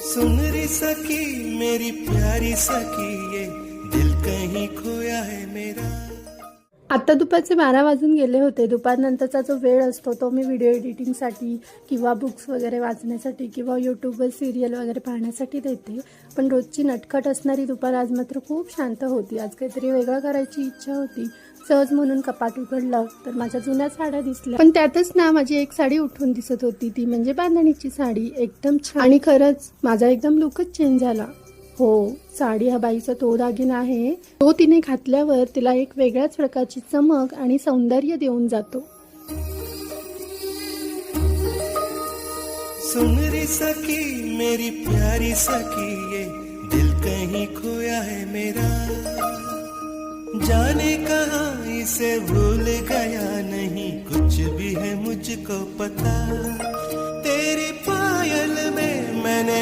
सुन रे सखी मेरी प्यारी सखी, ये दिल कहीं खोया है मेरा। आत्ता दुपारचे 12 वाजून गेले होते. दुपारनंतरचा जो वेळ असतो तो मी व्हिडिओ एडिटिंगसाठी किंवा बुक्स वगैरे वाचण्यासाठी किंवा यूट्यूबवर सिरियल वगैरे पाहण्यासाठी देते. पण रोजची नटखट असणारी दुपार आज मात्र खूप शांत होती. आज काहीतरी वेगळं करायची इच्छा होती. सहज म्हणून कपाट उघडलं तर माझ्या जुन्या साड्या दिसल्या. पण त्यातच ना माझी एक साडी उठून दिसत होती, ती म्हणजे बांधणीची साडी. एकदम छान आणि खरंच माझा एकदम लुकच चेंज झाला. हो, साडी हा बाईचा तो दागिना आहे, तो तिने घातल्यावर तिला एक वेगळ्याच प्रकारची चमक आणि सौंदर्य देऊन जातो. सुन रे सखी मेरी प्यारी सखी, ये दिल कहीं खोया है मेरा। जाने कहाँ इसे भूल गया, नहीं कुछ भी है मुझको पता। तेरी पायल में मैंने